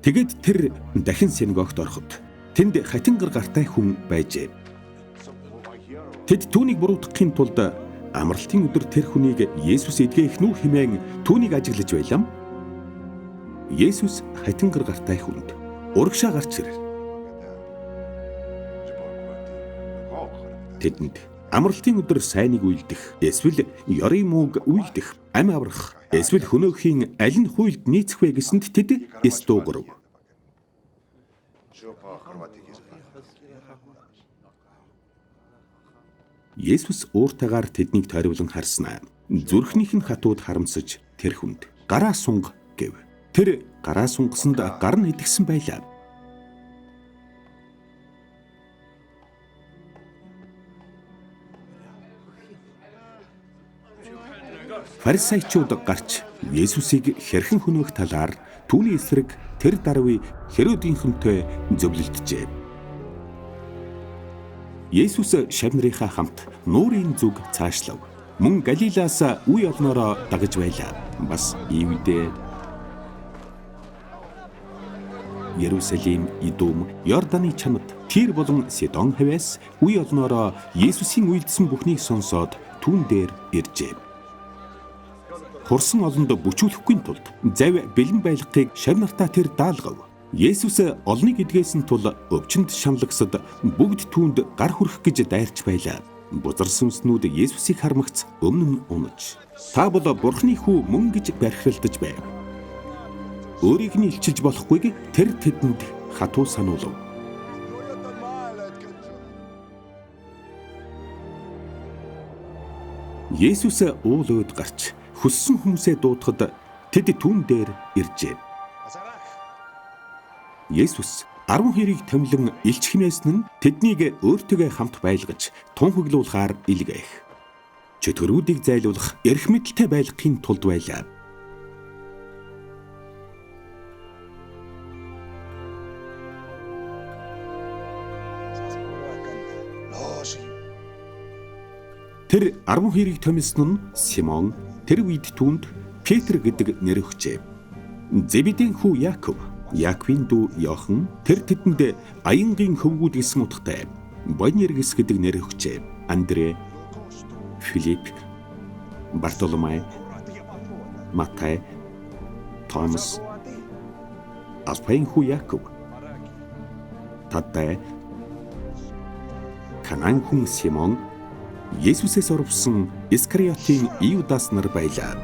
Тэгээд тэр дахин синагогт ороход тэнд хатингар гартай хүн байжээ. Тэд түүнийг буруутгахын тулд амралтын өдөр тэр хүнийг Есүс эдгээх нү хэмээн түүнийг ажиглаж байлаа. Есүс хатингар гартай хүнд урагшаа гарч ирв. Тэдэнд амралтын өдөр сайныг үйлдэх, эсвэл ёрын мууг үйлдэх, ам аврах, эсвэл хөнөөхийн аль нь хуйлд нийцэх вэ гэсэнд тэд эс дуугарв. Есүс ууртайгаар тэднийг тойрволон харснаа. Зүрхнийх нь хатууд харамсаж тэр хүнд гараа сунг гэв. Тэр гараа сунгасанд гар нь идэгсэн байлаа. Фарисеучуд гарч Есүсийг хэрхэн хөнөөх талаар түүний эсрэг тэр даруй Херодийнхэнтэй зөвлөлдөжээ. Есүс шавнарынхаа хамт нуурын зүг цаашлав. Мөн Галилаас үе олноороо дагаж байлаа. Бас Иудэ, Ерүсалим, Идум, Йорданы чанад, Тир болон Сидон хавьяас үе олноороо Есүсийн үйлдсэн бүхнийг сонсоод түүн дээр иржээ. Хурсан олонд бүчүүлэхгүй тулд зав бэлэн байлгахыг шавнартаа тэр даалгав. Есүс олныг эдгээсэн тул өвчнөд шаналгасад бүгд түүнд гар хүрэх гэж дайрч байлаа. Бузар сүнснүүд Есүсийг хармагц өмнө нь унаж, "Та бол Бурхны хүү мөн" гэж бархиралдаж байв. Өөрийг нь илчилж болохгүйг тэр тэдэнд хатуу сануулав. Есүс уул уйд гарч хүссэн хүмүүсээ дуудахад тэд түүн дээр иржээ. Есүс 12-ыг томилон илч хинээсэн нь тэднийг өөртөөгөө хамт байлгаж тунхаглуулахаар илгээх. Чөтгөрүүдийг зайлуулах эрх мэдэлтэй байлгахын тулд байлаа. Тэр 12-ыг томилсон нь Симон, тэр үед түүнд Петр гэдэг нэр өгчээ. Зебедийн хүү Яаков, Яаковын дүү Йохан, тэр тэдэнд аянгийн хөвгүүд гэсэн утгатай Боннергес гэдэг нэр өгчээ. Андрэ, Филипп, Бартоломай, Матай, Томас, Алфайн хүү Яаков, Таддай, Канаан хүн Симон, Есүсээс урвсан Искариотын Иудас нар байлаа.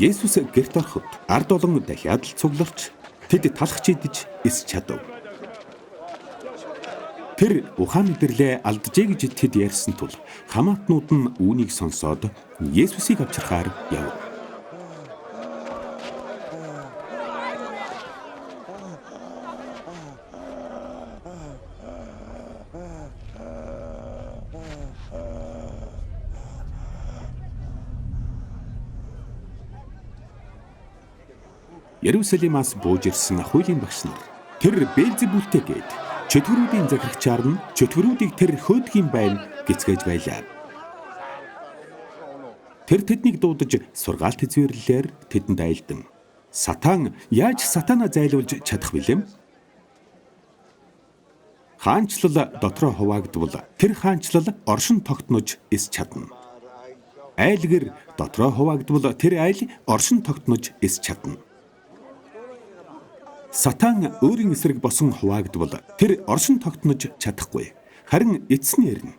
Есүс гэрт ороход ард олон дахиад л цугларч тэд талхаж идэж эс чадав. Тэр ухаан мэдэрлээ алджээ гэж тэд ярьсан тул хамаатнууд нь үүнийг сонсоод Есүсийг авчрахаар яв. Ерүсалимаас бууж ирсэн хуулийн багш нар тэр Беэлзебултэйгээд чөтгөрүүдийн захирагчаар нь чөтгөрүүдийг тэр хөөдгийн байна гэцгээж байлаа. Тэр тэднийг дуудаж сургаалт эзэрлэлээр тэдэнд айлдан, "Сатан яаж сатанаа зайлуулж чадах вүлэм? Хаанчлал дотроо хуваагдвал тэр хаанчлал оршин тогтнож эс чадна. Айлгэр дотроо хуваагдвал тэр айл оршин тогтнож эс чадна. Сатан өөрийн эсрэг босон хуваагдвал тэр оршин тогтнож чадахгүй. Харин эцэс нь ярина.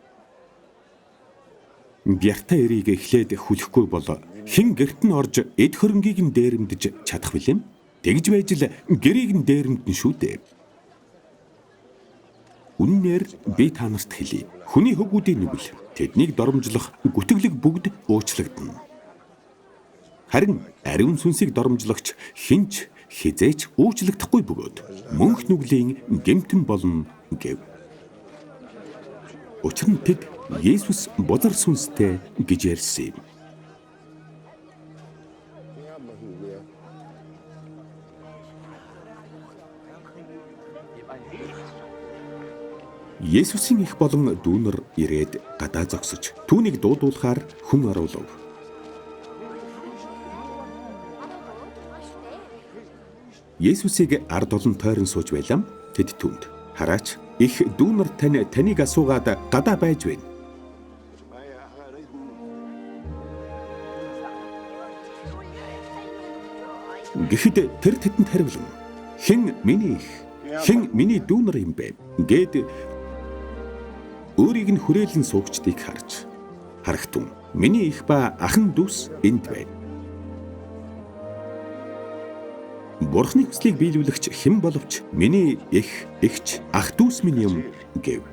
Бяртаа эрийг эхлээд хүлэхгүй бол хэн гэрт нь орж эд хөрөнгийг нь дээрэмдэж чадах вүлэм? Тэгж байж л гэрийг нь дээрэмдэн шүү дээ. Үннээр би та нарт хэлье. Хүний хөвгүүдийн нүгэл тэднийг доромжлох гүтгэлэг бүгд уучлагдана. Харин ариун сүнсийг доромжлогч хинч хизээч уучлагдахгүй бөгөөд мөнх нүглийн гэмтэн болно гэв. Учир нь тэд Есүс бузар сүнстэй гэж ярьсан юм. Есүсийн эх болон дүүнэр ирээд гадаа зогсож түүнийг дуудуулахаар хүн оруулав. Есүсийг ард олон тойрон сууж байлаа. Тэд түүнд хараач их дүүнэр таныг асуугаад гадаа байж байна. Гэхэд тэр тэдэнд хариулан хэн миний их, хэн миний дүүнэр юм бэ гэд өөрийг нь хүрээлэн суугчдыг харж харагтун миний их ба ахан дүүс энд байна. Бурхны хүслийг биелүүлэгч хэн боловч миний их, эгч, ах дүүс минь юм гэв.